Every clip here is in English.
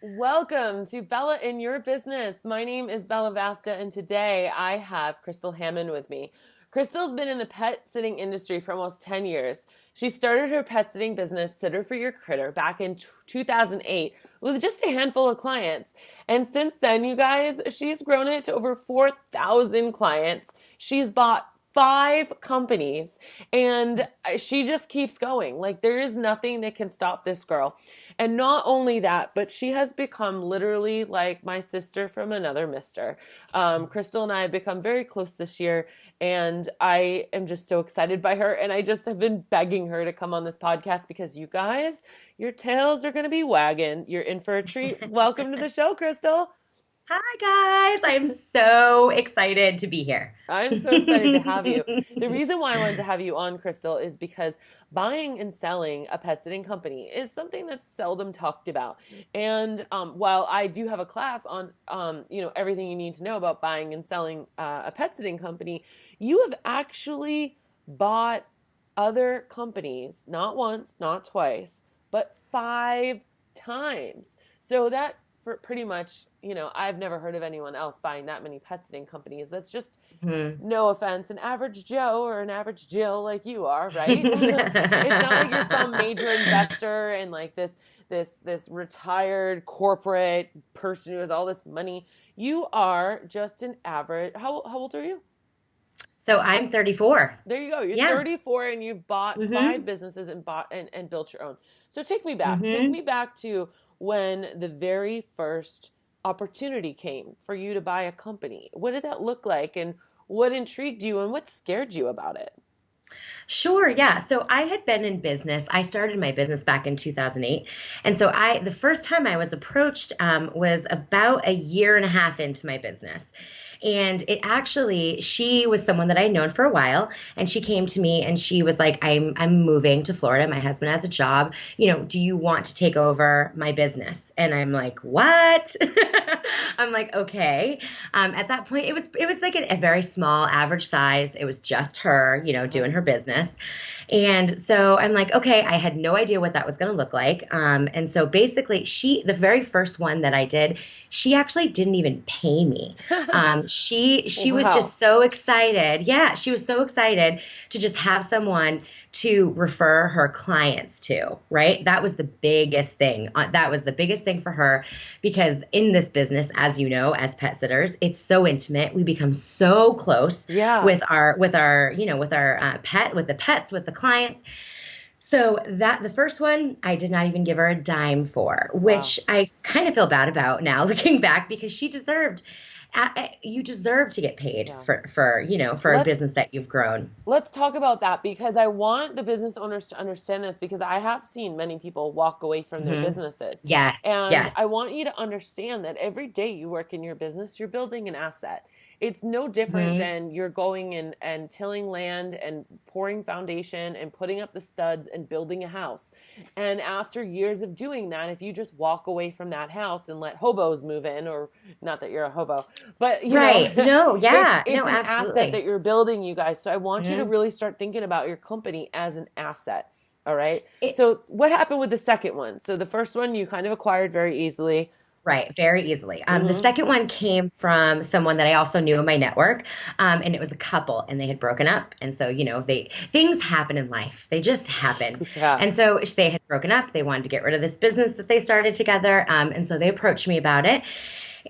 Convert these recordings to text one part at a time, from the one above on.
Welcome to Bella in Your Business. My name is Bella Vasta, and today I have Crystal Hammond with me. Crystal's been in the pet sitting industry for almost 10 years. She started her pet sitting business, Sitter for Your Critter, back in 2008 with just a handful of clients. And since then, you guys, she's grown it to over 4,000 clients. She's bought 5 companies and she just keeps going. Like, there is nothing that can stop this girl. And not only that, but she has become literally like my sister from another mister. Crystal and I have become very close this year, and I am just so excited by her. And I just have been begging her to come on this podcast because you guys, your tails are going to be wagging. You're in for a treat. Welcome to the show, Crystal. Hi, guys. I'm so excited to be here. I'm so excited to have you. The reason why I wanted to have you on, Crystal, is because buying and selling a pet sitting company is something that's seldom talked about. And while I do have a class on, everything you need to know about buying and selling a pet sitting company, you have actually bought other companies, not once, not twice, but 5 times. So that for pretty much, I've never heard of anyone else buying that many pet sitting companies. That's just, Mhm. no offense, an average Joe or an average Jill like you are, right? It's not like you're some major investor and like this retired corporate person who has all this money. You are just an average. How old are you? So I'm 34. There you go. You're Yeah. 34 and you've bought hmm 5 businesses and bought and built your own. So take me back. Take hmm me back to when the very first opportunity came for you to buy a company. What did that look like, and what intrigued you and what scared you about it? Sure. Yeah. So I had been in business. I started my business back in 2008. And so the first time I was approached was about a year and a half into my business. And she was someone that I'd known for a while, and she came to me and she was like, I'm moving to Florida. My husband has a job. Do you want to take over my business? And I'm like, what? I'm like, okay. At that point, it was like a very small, average size. It was just her, doing her business. And so I'm like, okay, I had no idea what that was going to look like. And so basically, the very first one that I did, she actually didn't even pay me. She was Wow. just so excited. Yeah, she was so excited to just have someone to refer her clients to, right? That was the biggest thing. That was the biggest thing for her because in this business, as you know, as pet sitters, it's so intimate. We become so close Yeah. with the pets, with the clients. So that the first one, I did not even give her a dime for, Wow. which I kind of feel bad about now looking back because you deserve to get paid Yeah. for a Let's business that you've grown. let's talk about that because I want the business owners to understand this because I have seen many people walk away from their hmm businesses. Yes, And yes. I want you to understand that every day you work in your business, you're building an asset. It's no different hmm than you're going and tilling land and pouring foundation and putting up the studs and building a house. And after years of doing that, if you just walk away from that house and let hobos move in, or not that you're a hobo, but Right. No, it's yeah. it's No, an asset that absolutely. you're building, you guys. So I want you to hmm really start thinking about your company as an asset. All right. It, So what happened with the second one? So the first one you kind of acquired very easily. Right, very easily. The Mm-hmm. second one came from someone that I also knew in my network, and it was a couple, and they had broken up, and so things happen in life. They just happen, Yeah. and so they had broken up. They wanted to get rid of this business that they started together, and so they approached me about it.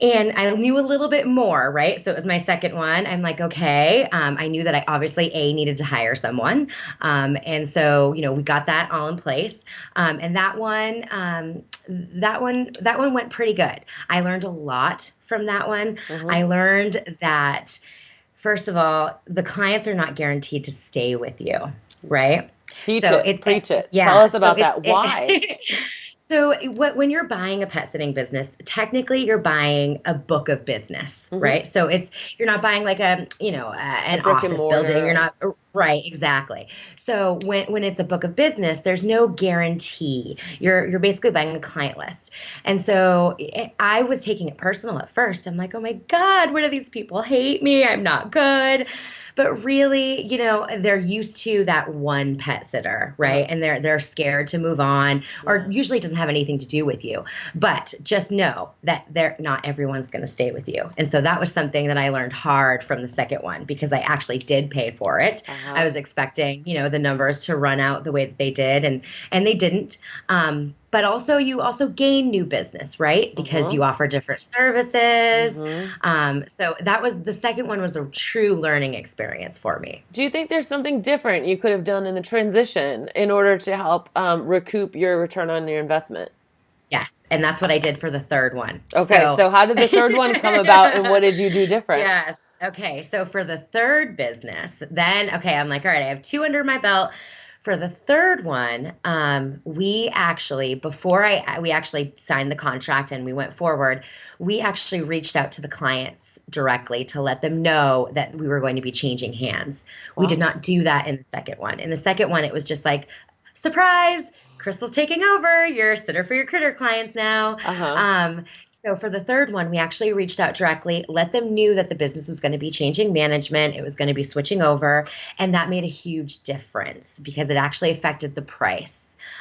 And I knew a little bit more, right? So it was my second one. I'm like, okay. I knew that I obviously needed to hire someone, and so we got that all in place. And that one went pretty good. I learned a lot from that one. Mm-hmm. I learned that first of all, the clients are not guaranteed to stay with you, right? Teach So it, preach it. Tell yeah. us about that. Why? So when you're buying a pet sitting business, technically you're buying a book of business, Mm-hmm. right? So you're not buying like A an brick and office building. You're mortar. not right, exactly. So when it's a book of business, there's no guarantee. You're basically buying a client list. And so I was taking it personal at first. I'm like, oh my God, what do these people hate me? I'm not good. but really, they're used to that one pet sitter, right? And they're scared to move on, or usually it doesn't have anything to do with you. But just know that they're not everyone's going to stay with you. And so that was something that I learned hard from the second one, because I actually did pay for it. I was expecting, the numbers to run out the way that they did, and they didn't. But also, you also gain new business, right? Because you offer different services. So the second one was a true learning experience for me. Do you think there's something different you could have done in the transition in order to help recoup your return on your investment? Yes. And that's what I did for the third one. Okay. So how did the third one come about, and what did you do different? Yes. Okay. So for the third business, then, I'm like, all right, I have 2 under my belt. For the third one, we actually, we actually signed the contract and we went forward, we actually reached out to the clients directly to let them know that we were going to be changing hands. We did not do that in the second one. In the second one, it was just like, surprise, Crystal's taking over. You're sitter for your critter clients now. So for the third one, we actually reached out directly, let them know that the business was going to be changing management. It was going to be switching over. And that made a huge difference because it actually affected the price.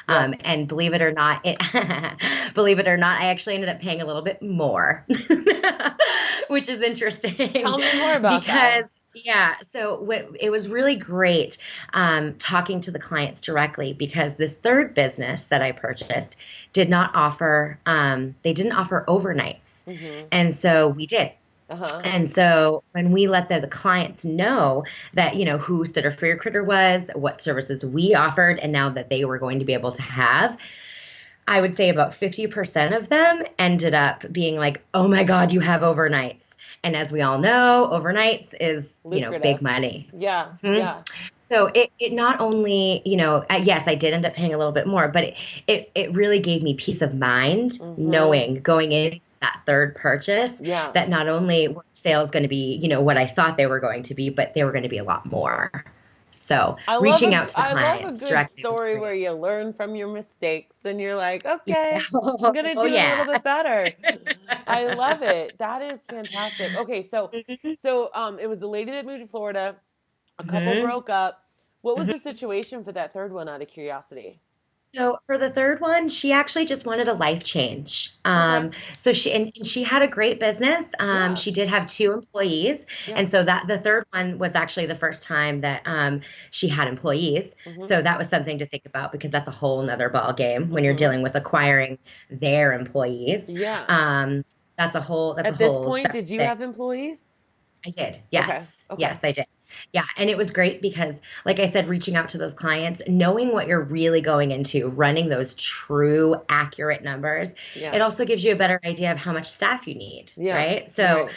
Yes. And believe it or not, I actually ended up paying a little bit more, which is interesting. Tell me more about that. Yeah, so it was really great talking to the clients directly, because this third business that I purchased did not offer, they didn't offer overnights. And so we did. And so when we let the clients know that, who Sitter for Your Critter was, what services we offered, and now that they were going to be able to have, I would say about 50% of them ended up being like, oh my God, you have overnights. And as we all know, overnights is, big money. Yeah. Yeah. So it not only, yes, I did end up paying a little bit more, but it really gave me peace of mind knowing going into that third purchase that not only were sales going to be, what I thought they were going to be, but they were going to be a lot more. So reaching out to the clients. I love a good story where you learn from your mistakes and you're like, okay, I'm going to do a little bit better. I love it. That is fantastic. Okay. So it was the lady that moved to Florida. A couple broke up. What was the situation for that third one, out of curiosity? So for the third one, she actually just wanted a life change. So she had a great business. She did have 2 employees. And so the third one was actually the first time that she had employees. So that was something to think about, because that's a whole nother ball game when you're dealing with acquiring their employees. That's a whole At this point, did you have employees? I did. Yes. Okay. Yes, I did. Yeah. And it was great because, like I said, reaching out to those clients, knowing what you're really going into, running those true, accurate numbers, it also gives you a better idea of how much staff you need. Right. So,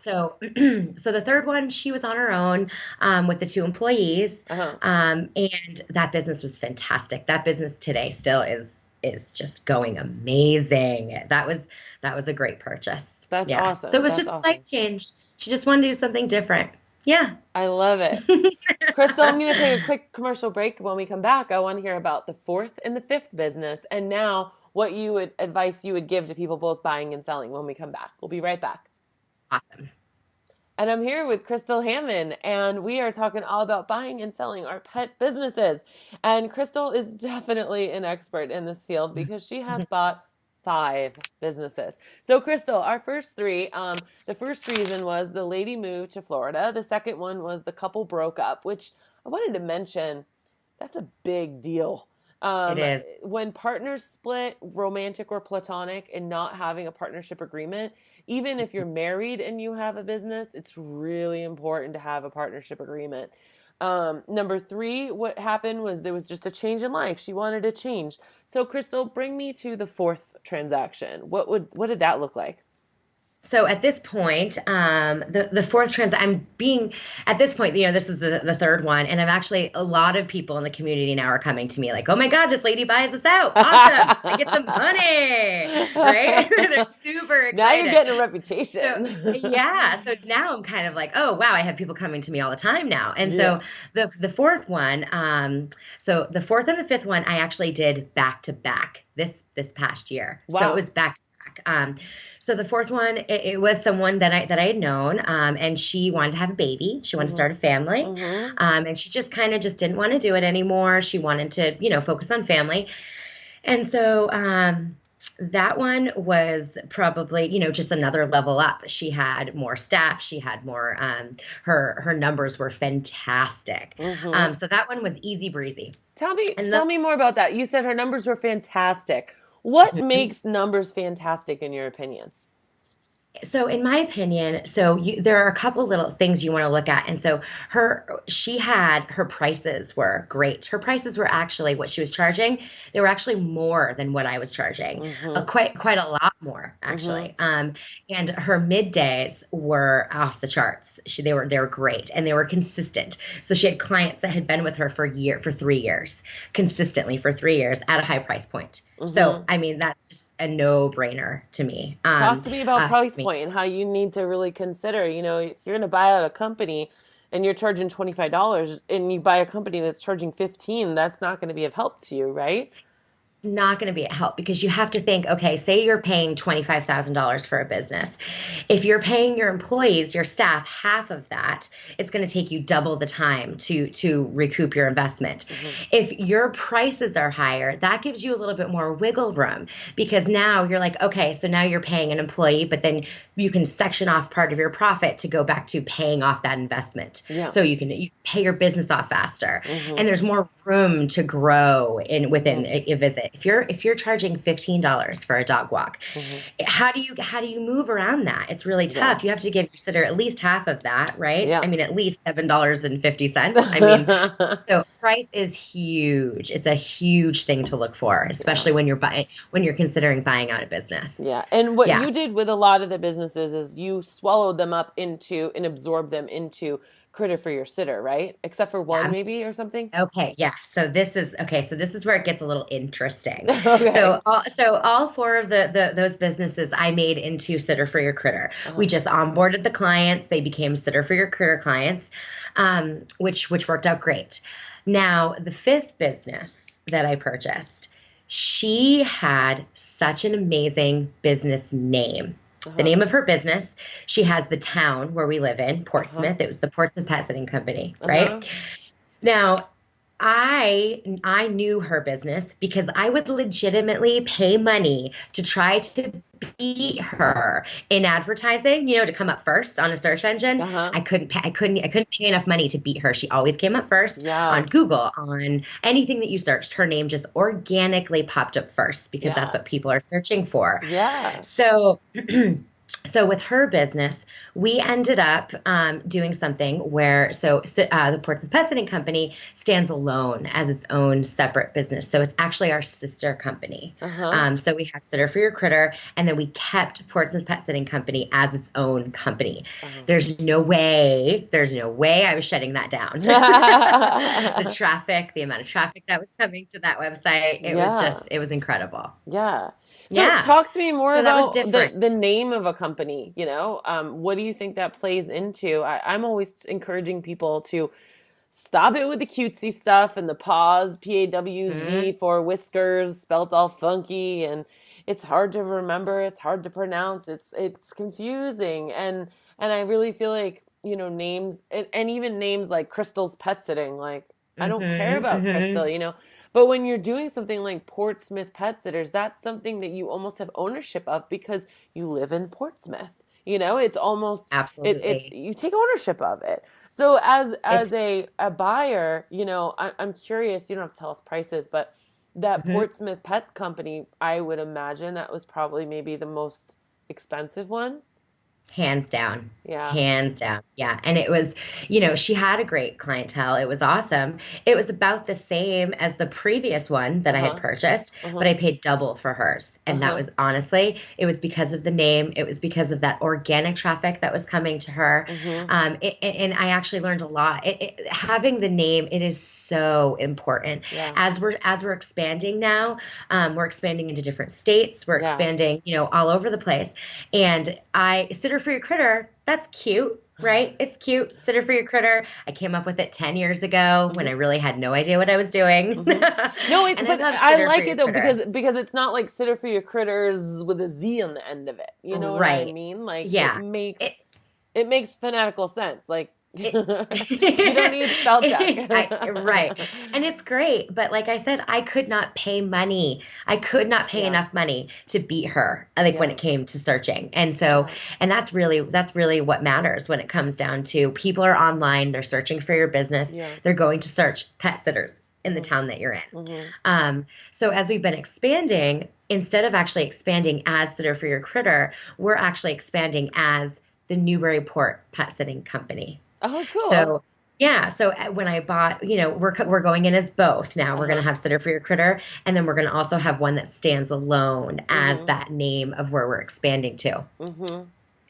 So, so the third one, she was on her own with the 2 employees. And that business was fantastic. That business today still is just going amazing. That was a great purchase. That's awesome. So it was just a life change. She just wanted to do something different. Yeah. I love it. Crystal, I'm going to take a quick commercial break. When we come back, I want to hear about the 4th and the 5th business, and now what advice you would give to people both buying and selling when we come back. We'll be right back. Awesome. And I'm here with Crystal Hammond, and we are talking all about buying and selling our pet businesses. And Crystal is definitely an expert in this field because she has bought 5 businesses. So Crystal, our first 3, the first reason was the lady moved to Florida. The second one was the couple broke up, which I wanted to mention. That's a big deal. It is. When partners split, romantic or platonic, and not having a partnership agreement, even if you're married and you have a business, it's really important to have a partnership agreement. Number 3, what happened was there was just a change in life. She wanted to change. So Crystal, bring me to the 4th transaction. What did that look like? So at this point, the 4th at this point, this is the third one. And I've actually, a lot of people in the community now are coming to me like, oh my God, this lady buys us out. Awesome. I get some money. Right? They're super excited. Now you're getting a reputation. So now I'm kind of like, oh wow, I have people coming to me all the time now. And so the 4th one, so the 4th and the 5th one, I actually did back to back this past year. Wow. So it was back to back. So the fourth one, it was someone that I had known, and she wanted to have a baby. She wanted to Mm-hmm. start a family, Mm-hmm. and she just kind of just didn't want to do it anymore. She wanted to, focus on family. And so that one was probably, just another level up. She had more staff. She had more, her numbers were fantastic. Mm-hmm. So that one was easy breezy. Tell me, And tell the me more about that. You said her numbers were fantastic. What makes numbers fantastic in your opinion? So in my opinion, there are a couple little things you want to look at. And so her prices were great. Her prices were actually what she was charging. They were actually more than what I was charging, Mm-hmm. quite a lot more Mm-hmm. actually. And her middays were off the charts. They were great and they were consistent. So she had clients that had been with her for 3 years, consistently for 3 years at a high price point. So Mm-hmm. I mean that's just a no-brainer to me. Talk to me about price Me. point and how you need to really consider, if you're going to buy out a company and you're charging $25 and you buy a company that's charging 15, that's not going to be of help to you, right? Not going to be a help because you have to think, okay, say you're paying $25,000 for a business. If you're paying your employees, your staff, half of that, it's going to take you double the time to recoup your investment. Mm-hmm. If your prices are higher, that gives you a little bit more wiggle room because now you're like, okay, so now you're paying an employee, but then you can section off part of your profit to go back to paying off that investment. Yeah. So you can pay your business off faster, Mm-hmm. and there's more room to grow within Mm-hmm. a visit. If you're charging $15 for a dog walk, Mm-hmm. how do you move around that? It's really Yeah. tough. You have to give your sitter at least half of that, right? Yeah. I mean, at least $7.50. I mean, so price is huge. It's a huge thing to look for, Yeah. especially when you're considering buying out a business. Yeah. And what Yeah. you did with a lot of the businesses is you swallowed them up into and absorbed them into Critter for Your Sitter, right? Except for one Yeah. maybe or something. Okay, yeah. So this is where it gets a little interesting. Okay. So all four of those businesses I made into Sitter for Your Critter. Uh-huh. We just onboarded the clients; they became Sitter for Your Critter clients, which worked out great. Now the fifth business that I purchased, she had such an amazing business name. The Uh-huh. name of her business, she has the town where we live in, Uh-huh. Portsmouth. It was the Portsmouth Pet Sitting Company, Uh-huh. right? Now, I knew her business because I would legitimately pay money to try to beat her in advertising, to come up first on a search engine. Uh-huh. I couldn't pay enough money to beat her. She always came up first on Yeah. Google, on anything that you searched. Her name just organically popped up first because that's Yeah. what people are searching for. Yeah. So so with her business, we ended up doing something where the Portsmouth Pet Sitting Company stands alone as its own separate business. So it's actually our sister company. Uh-huh. So we have Sitter for Your Critter, and then we kept Portsmouth Pet Sitting Company as its own company. Uh-huh. There's no way I was shutting that down. The amount of traffic that was coming to that website, Yeah. it was incredible. Yeah. So Yeah. talk to me more So that was about different. the name of a company, what do you think that plays into? I'm always encouraging people to stop it with the cutesy stuff and the paws, PAWSD Mhm. for whiskers, spelt all funky, and it's hard to remember, it's hard to pronounce, it's confusing, and I really feel like, names and even names like Crystal's Pet Sitting, like I don't care Mhm. about Crystal, Mhm. but when you're doing something like Portsmouth Pet Sitters, that's something that you almost have ownership of because you live in Portsmouth. It's almost it Absolutely. you take ownership of it. So as It's a buyer, I'm curious, you don't have to tell us prices, but that mhm. Portsmouth Pet Company, I would imagine that was probably maybe the most expensive one. Hands down. Yeah. Hands down. Yeah. And it was, she had a great clientele. It was awesome. It was about the same as the previous one that I had Uh-huh. purchased, but Uh-huh. I paid double for hers. And that Uh-huh. was honestly, it was because of the name. It was because of that organic traffic that was coming to her. Mhm. And I actually learned a lot. Having the name, it is so important. Yeah. As we're expanding now, we're expanding into different states. We're Yeah. expanding, all over the place. And Sitter for Your Critter, that's cute. right? It's cute. Sitter for your critter. I came up with it 10 years ago when I Mhm. really had no idea what I was doing. Hmm. No, And I but love I sitter for like your it though critter. because it's not like sitter for your critters with a Z on the end of it. You know what I Right. mean? Like Yeah. It, it makes fanatical sense. Like it, you don't need spell check. right. And it's great. But like I said, I could not pay money. I could not pay Yeah, enough money to beat her, like when yeah, it came to searching. And so, yeah, and that's really what matters when it comes down to people are online, they're searching for your business, yeah. they're going to search pet sitters in the Hmm. town that you're in. Hmm. So as we've been expanding, instead of actually expanding as Sitter for Your Critter, we're actually expanding as the Newburyport Pet Sitting Company. Oh, cool. So yeah, so when I bought, we're going in as both now. We're going to Uh-huh. have Sitter for Your Critter, and then we're going to also have one that stands alone as Hmm. that name of where we're expanding to. Hmm.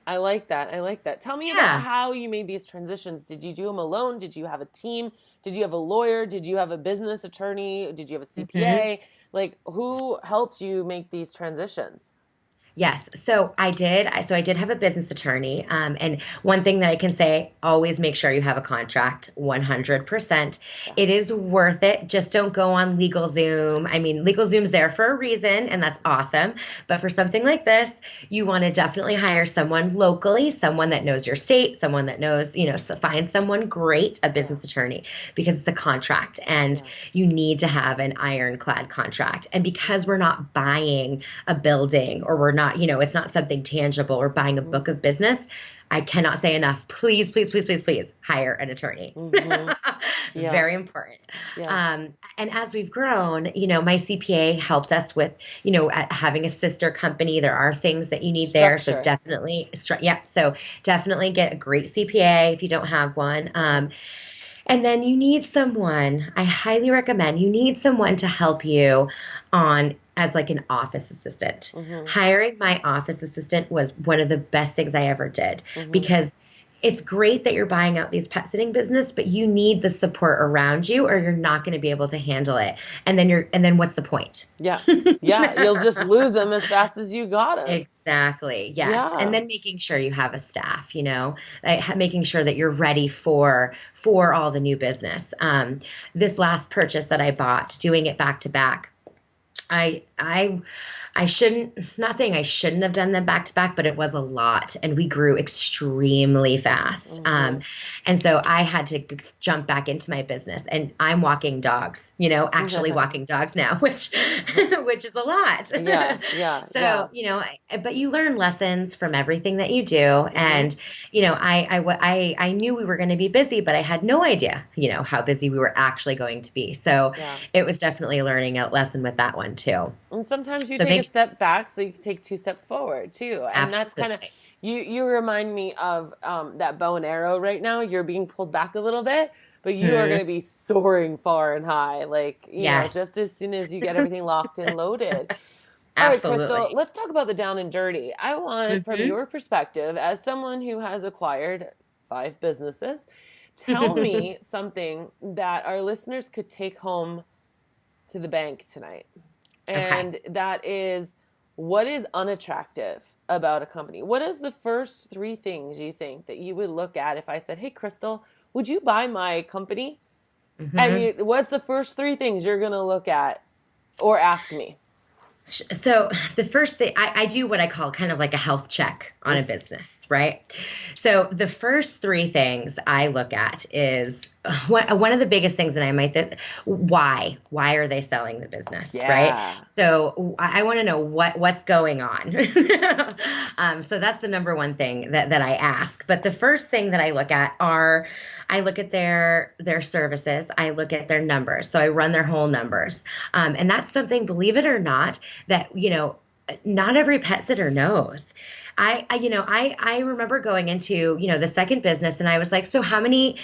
I like that. I like that. Tell me about Yeah. how you made these transitions. Did you do them alone? Did you have a team? Did you have a lawyer? Did you have a business attorney? Did you have a hmm CPA? Like, who helped you make these transitions? Yes. So I did. So I did have a business attorney. And one thing that I can say, always make sure you have a contract 100%. Yeah. It is worth it. Just don't go on LegalZoom. I mean, LegalZoom's there for a reason, and that's awesome. But for something like this, you want to definitely hire someone locally, someone that knows your state, someone that knows, so find someone great, a Yeah. business attorney, because it's a contract and Yeah. you need to have an ironclad contract. And because we're not buying a building or we're not, it's not something tangible. We're buying a book Hmm. of business. I cannot say enough. Please, please, please, please, please hire an attorney. Hmm. Yeah. Very important. Yeah. And as we've grown, my CPA helped us with, having a sister company. There are things that you need there. So Structure. definitely, yep. So definitely get a great CPA if you don't have one. Uh-huh. And then you need someone, I highly recommend you need someone to help you on as like an office assistant. Hmm. Hiring my office assistant was one of the best things I ever did Hmm. because it's great that you're buying out these pet sitting business, but you need the support around you or you're not going to be able to handle it. And then what's the point? Yeah. Yeah. You'll just lose them as fast as you got them. Exactly. Yes. And Yeah. then making sure you have a staff, like making sure that you're ready for all the new business. This last purchase that I bought, doing it back to back, I shouldn't, not saying I shouldn't have done them back to back, but it was a lot and we grew extremely fast. Hmm. And so I had to jump back into my business and I'm walking dogs, actually walking dogs now, which is a lot. Yeah. Yeah. Yeah. So, but you learn lessons from everything that you do. Hmm. And, I knew we were going to be busy, but I had no idea, how busy we were actually going to be. So Yeah. it was definitely a learning lesson with that one too. And sometimes you So take a make step back so you can take two steps forward too. And that's kind of absolutely. you remind me of that bow and arrow right now. You're being pulled back a little bit, but you are going Mhm. to be soaring far and high, like, Yes, just as soon as you get everything locked and loaded. All right, Crystal, absolutely. let's talk about the down and dirty. I want, from hmm your perspective, as someone who has acquired 5 businesses, tell me something that our listeners could take home to the bank tonight. Okay. And that is, what is unattractive about a company? What is the first 3 things you think that you would look at if I said, "Hey, Crystal, would you buy my company?" And hmm what's the first 3 things you're going to look at or ask me? So the first thing I do what I call kind of like a health check on a business, right? So the first 3 things I look at is one of the biggest things that I might think, why are they selling the business, right? Yeah. So I want to know what's going on. So that's the number one thing that I ask. But the first thing that I look at I look at their services. I look at their numbers. So I run their whole numbers. And that's something, believe it or not, that, not every pet sitter knows. I remember going into, the second business and I was like, so how many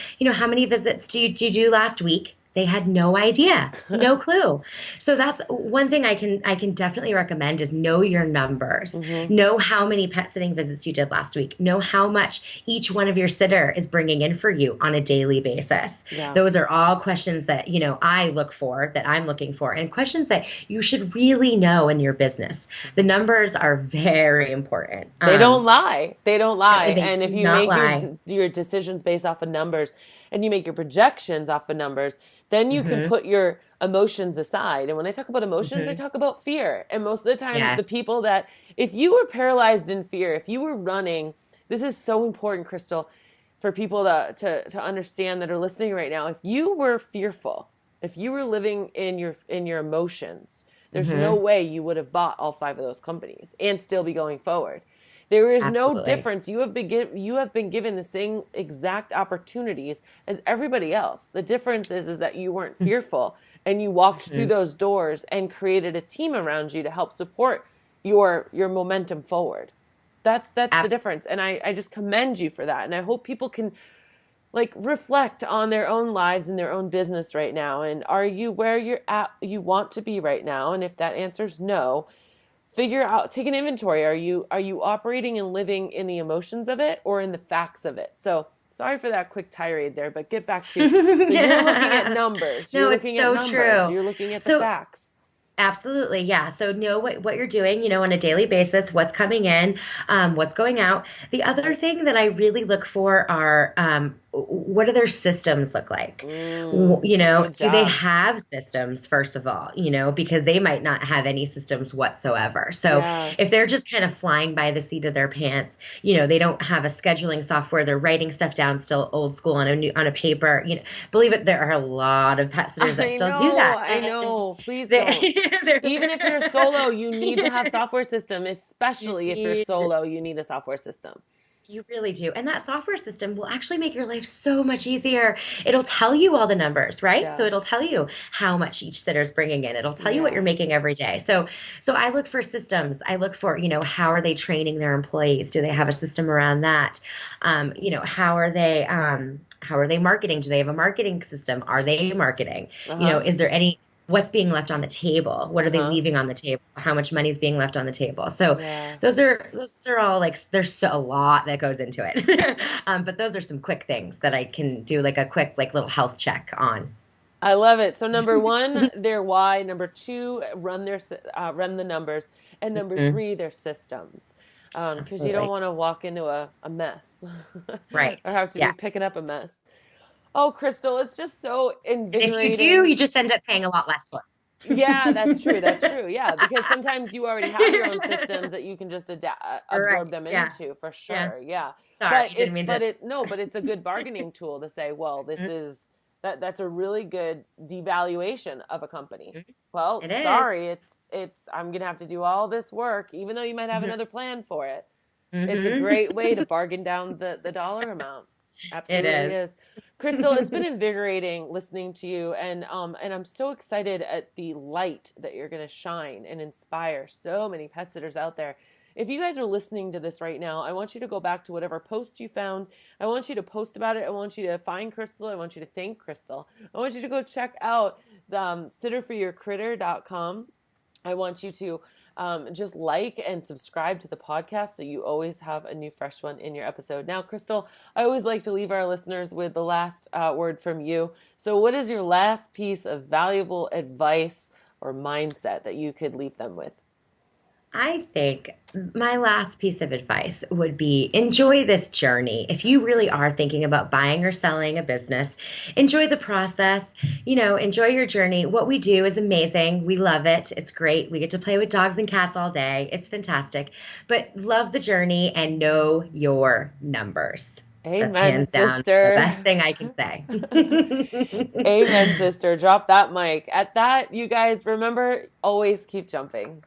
visits did you do last week? They had no idea, no clue. So that's one thing I can definitely recommend is know your numbers. Hmm. Know how many pet sitting visits you did last week. Know how much each one of your sitter is bringing in for you on a daily basis. Yeah. Those are all questions that, I look for, that I'm looking for, and questions that you should really know in your business. The numbers are very important. They don't lie. They don't lie. They And if do you not make lie. your decisions based off of numbers and you make your projections off of numbers, then you can Hmm. put your emotions aside. And when I talk about emotions, I Hmm. talk about fear. And most of the time, Yeah. the people that, if you were paralyzed in fear, if you were running, this is so important, Crystal, for people to understand that are listening right now. If you were fearful, if you were living in your emotions, there's no Hmm. way you would have bought all five of those companies and still be going forward. There is no Absolutely. difference. You have been given the same exact opportunities as everybody else. The difference is that you weren't fearful and you walked through Hmm. those doors and created a team around you to help support your momentum forward. That's the difference. And I just commend you for that. And I hope people can like reflect on their own lives and their own business right now. And are you where you want to be right now? And if that answer's no, figure out, take an inventory. Are you operating and living in the emotions of it or in the facts of it? So sorry for that quick tirade there, but get back to, so you're looking at numbers, No, it's so true. you're looking at the So facts. absolutely, yeah. So know what you're doing, on a daily basis, what's coming in, what's going out. The other thing that I really look for are what do their systems look like? Good Do they job. have systems, first of all, because they might not have any systems whatsoever. So Yeah. if they're just kind of flying by the seat of their pants, they don't have a scheduling software, they're writing stuff down still old school on a paper, believe it, there are a lot of pet sitters that still do that. I And know. Please don't. they, Even if you're solo, you need to have software system, you especially if you're need solo, you need a software system. You really do. And that software system will actually make your life so much easier. It'll tell you all the numbers, right? So Yeah. it'll tell you how much each sitter's bringing in. It'll tell you what you're Yeah. making every day. So I look for systems. I look for, how are they training their employees? Do they have a system around that? How are they marketing? Do they have a marketing system? Are they marketing? Uh-huh. Is there what's being left on the table? What are they Uh-huh. leaving on the table? How much money is being left on the table? So Yeah. those are all like there's a lot that goes into it. But those are some quick things that I can do like a quick like little health check on. I love it. So number one, their why. Number two, run the numbers, and number Mhm. three, their systems. Because you don't Absolutely. want to walk into a mess Right. or have to be Yes. picking up a mess. Oh, Crystal, it's just so And if you do, invigorating. you just end up paying a lot less for Yeah, that's true. That's it. true. Yeah, because sometimes you already have your own systems that you can just absorb Right. them Yeah. into for Yeah. sure. Yeah. Sorry, didn't mean to. But it's a good bargaining tool to say, well, this is that's a really good devaluation of a company. Mhm. Well, It is. sorry, it's I'm gonna have to do all this work, even though you might have another plan for it. It's a Hmm. great way to bargain down the dollar amount. It Absolutely is. is. Crystal, it's been invigorating listening to you and I'm so excited at the light that you're going to shine and inspire so many pet sitters out there. If you guys are listening to this right now, I want you to go back to whatever post you found. I want you to post about it. I want you to find Crystal. I want you to thank Crystal. I want you to go check out the sitterforyourcritter.com. I want you to just like and subscribe to the podcast so you always have a new fresh one in your episode. Now, Crystal, I always like to leave our listeners with the last word from you. So what is your last piece of valuable advice or mindset that you could leave them with? I think my last piece of advice would be enjoy this journey. If you really are thinking about buying or selling a business, enjoy the process, enjoy your journey. What we do is amazing. We love it. It's great. We get to play with dogs and cats all day. It's fantastic. But love the journey and know your numbers. That's Amen, hands down the best sister. thing I can say. Amen, sister. Drop that mic. At that, you guys remember, always keep jumping.